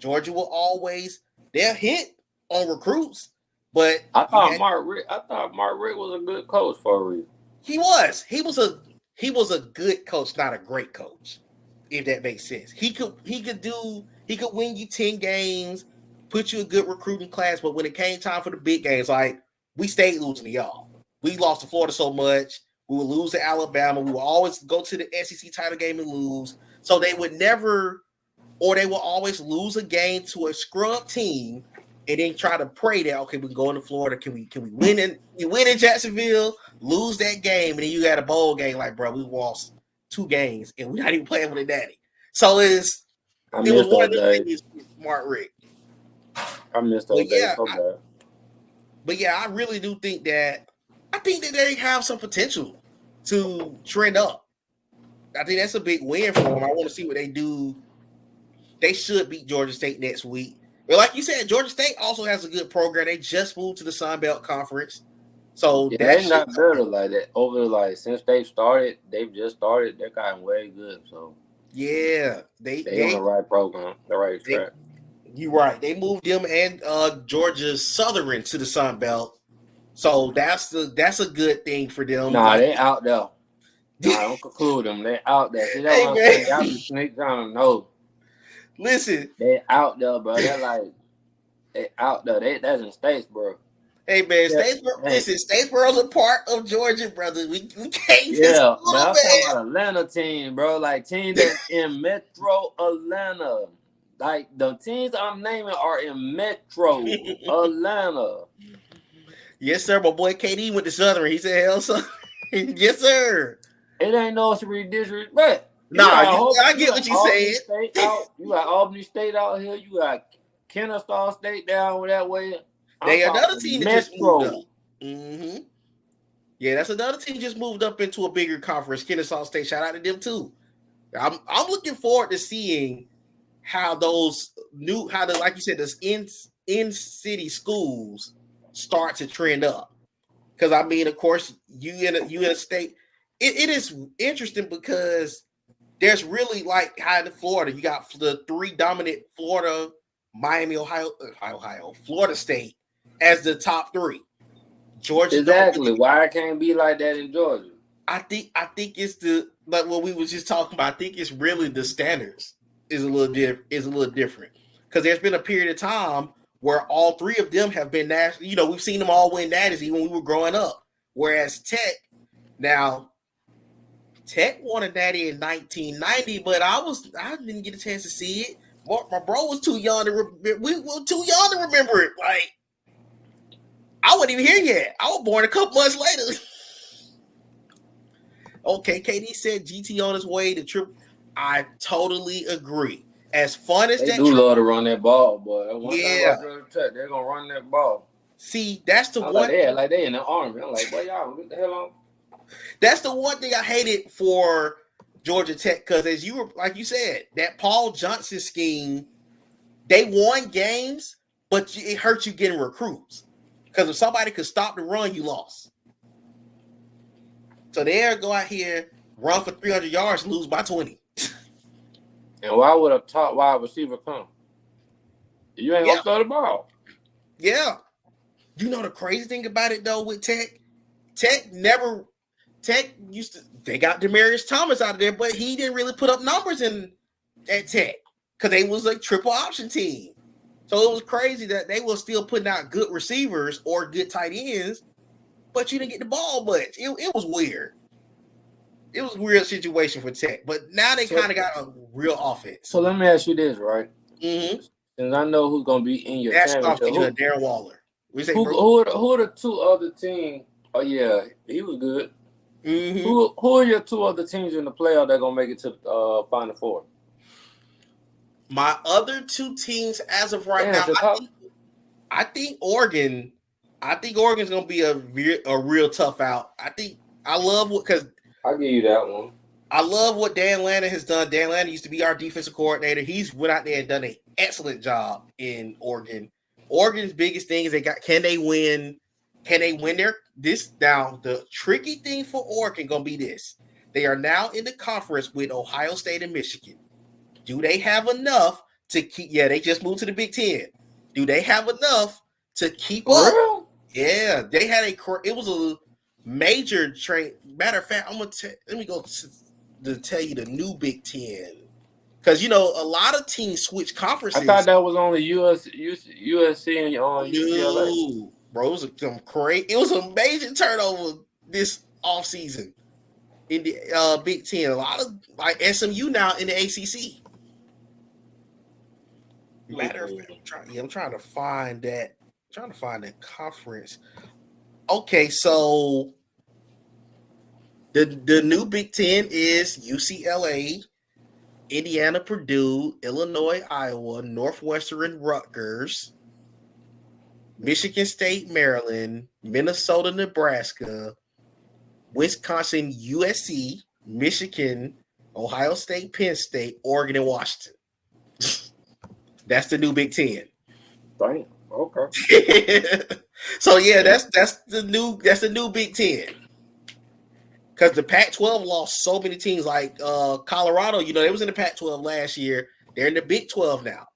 Georgia will always they'll hit on recruits, but I thought Mark Richt was a good coach for a reason. He was a good coach, not a great coach, if that makes sense. He could win you 10 games, put you a good recruiting class, but when it came time for the big games, like we stayed losing to y'all. We lost to Florida so much. We would lose to Alabama. We would always go to the SEC title game and lose. So they would always lose a game to a scrub team and then try to pray that, okay, we can go into Florida. Can we win in Jacksonville, lose that game, and then you got a bowl game like, bro, we lost 2 games and we're not even playing for the daddy. So it was one of the things with Smart Rick. I missed those days. But yeah, I really do think that they have some potential to trend up. I think that's a big win for them. I want to see what they do. They should beat Georgia State next week. But like you said, Georgia State also has a good program. They just moved to the Sun Belt Conference. So they're not better like that. Since they've just started, they're gotten way good. So yeah, they on the right program, the right track. You're right. They moved them and Georgia's Southern to the Sun Belt. So that's a good thing for them. Nah, they out there. Nah, don't conclude them. They out there. See, that's what I'm saying. Y'all be sneak down the nose. Listen. They out there, bro. They out there. That's in Statesboro. Hey, man, Statesboro's a part of Georgia, brother. We can't just I'm talking about Atlanta team, bro. Like, teams that's in Metro Atlanta. Like, the teams I'm naming are in Metro Atlanta. Yes, sir. My boy KD went to Southern. He said, hell, son. Yes, sir. It ain't no disrespect. Nah, I get what you said. You got Albany State out here. You got Kennesaw State down that way. They another team that just moved up. Mm-hmm. Yeah, that's another team just moved up into a bigger conference. Kennesaw State. Shout out to them too. I'm looking forward to seeing how like you said, those in city schools start to trend up. Because I mean, of course, you in a state. It is interesting because there's really like how in Florida, you got the 3 dominant Florida, Miami, Ohio, Florida State as the top 3. Georgia. Exactly. Why it can't be like that in Georgia? I think it's like what we was just talking about. I think it's really the standards is a little different because there's been a period of time where all 3 of them have been national. You know, we've seen them all win natties even when we were growing up. Whereas Tech now, Tech won a natty in 1990, but I didn't get a chance to see it. My bro was too young to we were too young to remember it. Like I wasn't even here yet. I was born a couple months later. Okay, KD said GT on his way to trip. I totally agree. As fun as they do love to run that ball, boy. One thing yeah, about Georgia Tech, they're gonna run that ball. See, that's the one. Like they in the army. I'm like, boy, y'all, what the hell on? That's the one thing I hated for Georgia Tech because, as you were like you said, that Paul Johnson scheme, they won games, but it hurt you getting recruits because if somebody could stop the run, you lost. So they'll go out here, run for 300 yards, and lose by 20. And why would a top wide receiver come? You ain't gonna throw the ball. Yeah. You know the crazy thing about it though with Tech? Tech used to, they got Demaryius Thomas out of there, but he didn't really put up numbers at Tech because they was a triple option team. So it was crazy that they were still putting out good receivers or good tight ends, but you didn't get the ball much. It was weird. It was a weird situation for Tech, but now they kind of got a real offense. So let me ask you this, right? Mm-hmm. Since I know who's gonna be in your championship, Darren Waller. Who are the two other teams? Oh yeah, he was good. Mm-hmm. Who are your two other teams in the playoff that gonna make it to Final Four? My other two teams, as of right now, I think Oregon. I think Oregon's gonna be a real tough out. I love because I'll give you that one. I love what Dan Lannon has done. Dan Lannon used to be our defensive coordinator. He's went out there and done an excellent job in Oregon. Oregon's biggest thing is can they win this now? The tricky thing for Oregon gonna be this. They are now in the conference with Ohio State and Michigan. Do they have enough to keep? Yeah, they just moved to the Big Ten. Do they have enough to keep up? Real? Yeah, they had it was a major trade. Matter of fact, let me go to tell you the new Big Ten. Because, a lot of teams switch conferences. I thought that was only USC and UCLA. Bro, it was a major turnover this offseason in the Big Ten. A lot of, like, SMU now in the ACC. Matter of fact, I'm trying to find that. Trying to find that conference. Okay, so the new Big Ten is UCLA, Indiana, Purdue, Illinois, Iowa, Northwestern, Rutgers, Michigan State, Maryland, Minnesota, Nebraska, Wisconsin, USC, Michigan, Ohio State, Penn State, Oregon, and Washington. That's the new Big Ten. Damn. Okay. So yeah, that's the new Big Ten. Because the Pac-12 lost so many teams like Colorado. They was in the Pac-12 last year. They're in the Big 12 now.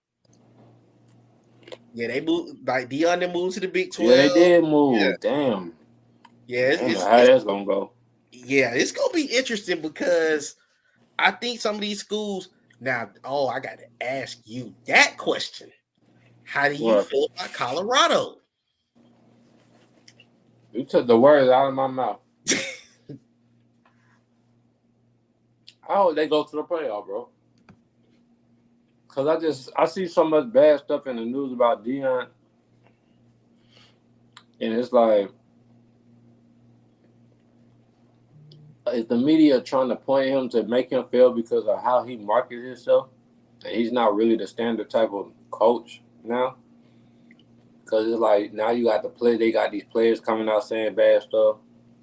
Yeah, they moved. Like Deion, they moved to the Big 12. Yeah, they did move. Yeah. Damn. Yeah, how that's gonna go? Yeah, it's gonna be interesting because I think some of these schools now. Oh, I got to ask you that question. How do you feel about Colorado? You took the words out of my mouth. I hope they go to the playoff, bro. Because I see so much bad stuff in the news about Deion. And it's like, is the media trying to point him to make him fail because of how he markets himself? And he's not really the standard type of coach now. Because it's like, now you got they got these players coming out saying bad stuff.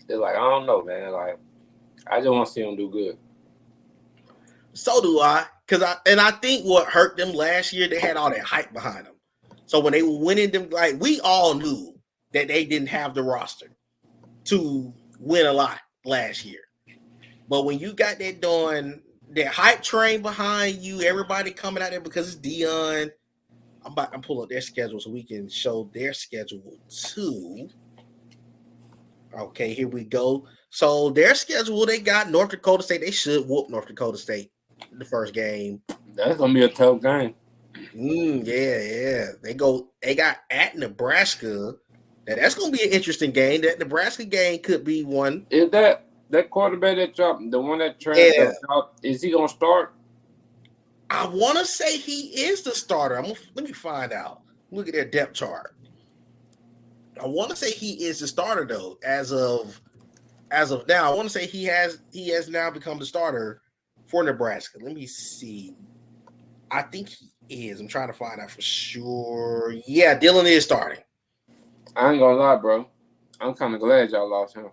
It's like, I don't know, man. Like, I just want to see him do good. So do I. I think what hurt them last year, they had all that hype behind them. So when they were winning them, like, we all knew that they didn't have the roster to win a lot last year. But when you got that hype train behind you, everybody coming out there because it's Deion. I'm pull up their schedule so we can show their schedule too. Okay, here we go. So their schedule, they got North Dakota State. They should whoop North Dakota State in the first game. That's gonna be a tough game. Yeah. They got at Nebraska. Now that's gonna be an interesting game. That Nebraska game could be one. Is that That quarterback that dropped, the one that Yeah. is he gonna start? I want to say he is the starter. Let me find out. Look at their depth chart. I want to say he is the starter though, as of now. I want to say he has now become the starter for Nebraska. Let me see. I think he is. I'm trying to find out for sure. Yeah, Dylan is starting. I ain't gonna lie, bro. I'm kind of glad y'all lost him.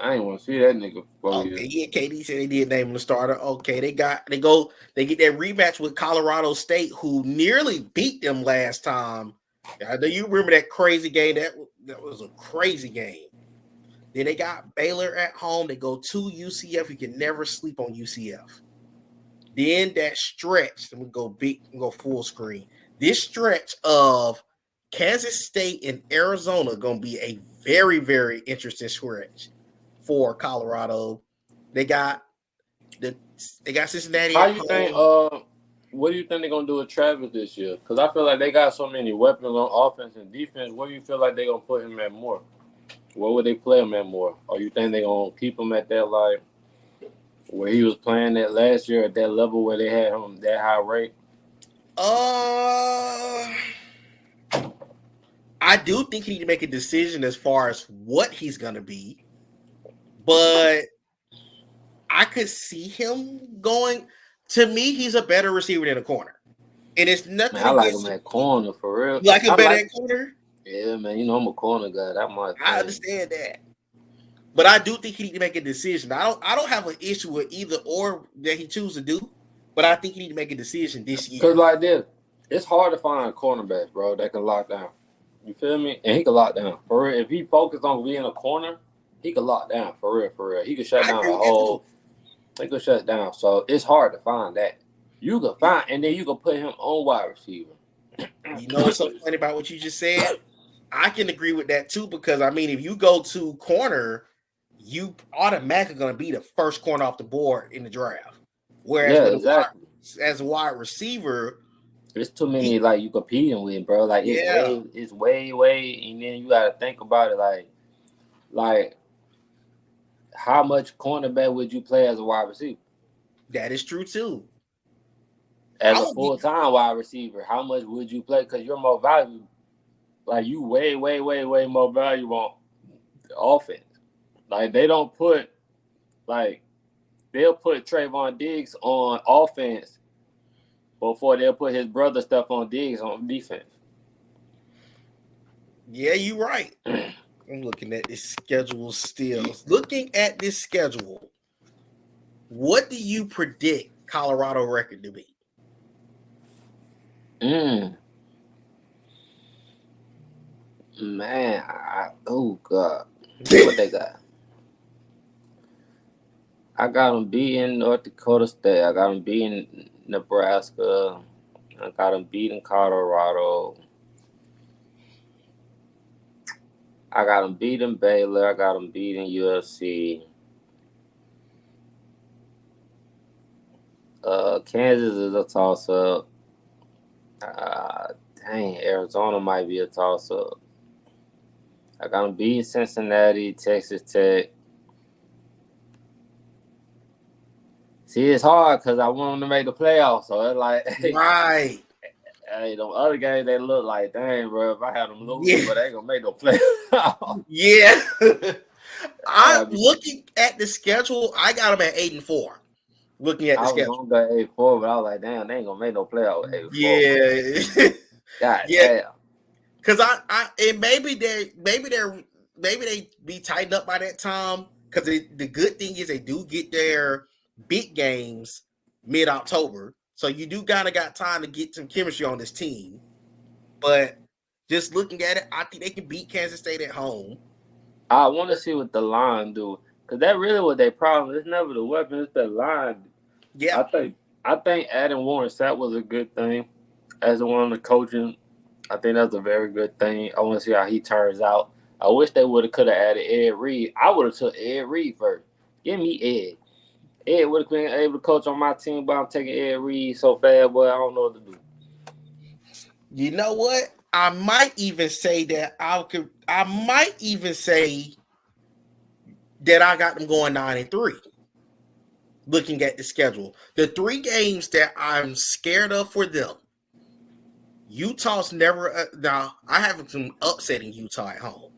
I ain't want to see that nigga. Okay, yeah, KD said they did name him the starter. Okay, they get that rematch with Colorado State, who nearly beat them last time. I know you remember that crazy game. That was a crazy game. Then they got Baylor at home. They go to UCF. You can never sleep on UCF. Then that stretch, and we go full screen. This stretch of Kansas State and Arizona gonna be a very, very interesting stretch for Colorado. They got Cincinnati. How you think? What do you think they're gonna do with Travis this year? Because I feel like they got so many weapons on offense and defense. Where do you feel like they're gonna put him at more? Where would they play him at more? Or you think they're gonna keep him at that like where he was playing that last year at that level where they had him that high rate? I do think he need to make a decision as far as what he's gonna be, but I could see him going. To me, he's a better receiver than a corner, and it's nothing. Man, I like him at corner for real. You like him better at corner? Yeah, man. You know I'm a corner guy. That might. I understand that, but I do think he need to make a decision. I don't have an issue with either or that he chooses to do, but I think he need to make a decision this year. Because like this, it's hard to find cornerbacks, bro, that can lock down. You feel me? And he can lock down for real. If he focused on being a corner, he could lock down for real, for real. He could shut down the whole. They could shut down. So it's hard to find that. You could find, and then you could put him on wide receiver. You know what's so funny about what you just said? I can agree with that too, because I mean, if you go to corner, you automatically going to be the first corner off the board in the draft. Whereas as a wide receiver, there's too many like you competing with, bro. Like it's way, and then you got to think about it like how much cornerback would you play as a wide receiver? That is true too. As a full-time wide receiver, how much would you play? Because you're more valuable. Like you way more valuable on the offense. Like they don't put they'll put Trayvon Diggs on offense before they'll put his brother stuff on Diggs on defense. Yeah, you're right. I'm looking at this schedule still. Looking at this schedule, what do you predict Colorado record to be? Man, oh God. What they got? I got them beating North Dakota State. I got them beating Nebraska. I got them beating Colorado. I got them beating Baylor. I got them beating USC. Kansas is a toss-up. Dang, Arizona might be a toss-up. I got them beating Cincinnati, Texas Tech. See, it's hard because I want them to make the playoffs. So it's like, right. Hey, the other games, they look like, dang, bro, if I had them lose, but they ain't going to make no playoffs. Yeah. I'm looking at the schedule. I got them at 8-4. Looking at the schedule. I was going to go 8-4, but I was like, damn, they ain't going to make no playoffs with 8-4. Yeah. God damn. Because maybe they be tightened up by that time. Because the good thing is they do get their big games mid-October. So you do kind of got time to get some chemistry on this team. But just looking at it, I think they can beat Kansas State at home. I want to see what the line do. Because that really was their problem. It's never the weapon, it's the line. Yeah. I think adding Warren Sapp was a good thing. As one of the coaching, I think that's a very good thing. I want to see how he turns out. I wish they could have added Ed Reed. I would have took Ed Reed first. Give me Ed. Ed would have been able to coach on my team, but I'm taking Ed Reed so fast, boy, I don't know what to do. You know what? I might even say that that I got them going 9-3. Looking at the schedule, the 3 games that I'm scared of for them, Utah's never. Now I have some upsetting Utah at home.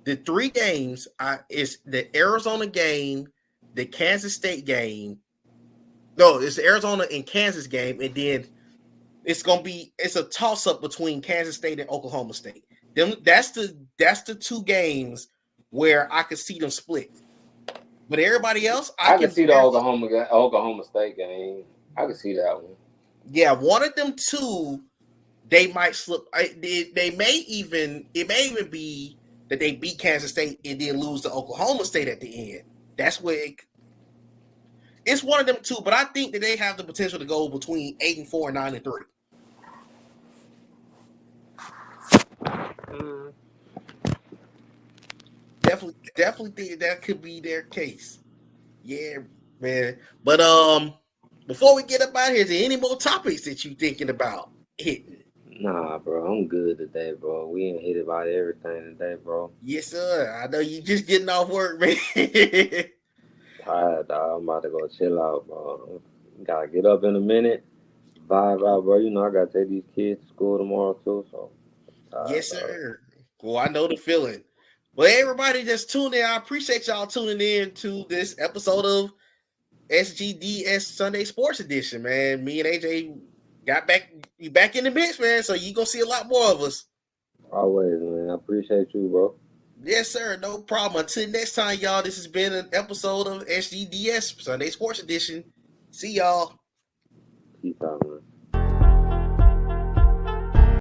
The 3 games is the Arizona game, the Kansas State game. No, it's the Arizona and Kansas game, and then it's a toss up between Kansas State and Oklahoma State. That's the 2 games where I could see them split. But everybody else, I can see the Oklahoma State game. I can see that one. Yeah, one of them 2, they might slip. It may even be that they beat Kansas State and then lose to Oklahoma State at the end. That's where it's one of them 2. But I think that they have the potential to go between 8-4 and 9-3. Definitely think that could be their case. Yeah, man. But before we get up out here, is there any more topics that you thinking about hitting? Nah, bro, I'm good today, bro. We ain't hit about everything today, bro. Yes, sir. I know you just getting off work, man. Tired, dog. I'm about to go chill out, bro. Gotta get up in a minute, vibe out, bro. You know I gotta take these kids to school tomorrow too, so. Yes, sir. Well, I know the feeling. Well, everybody just tuned in. I appreciate y'all tuning in to this episode of SGDS Sunday Sports Edition, man. Me and AJ got back in the mix, man. So you gonna see a lot more of us. Always, man. I appreciate you, bro. Yes, sir. No problem. Until next time, y'all. This has been an episode of SGDS Sunday Sports Edition. See y'all. Peace out, man.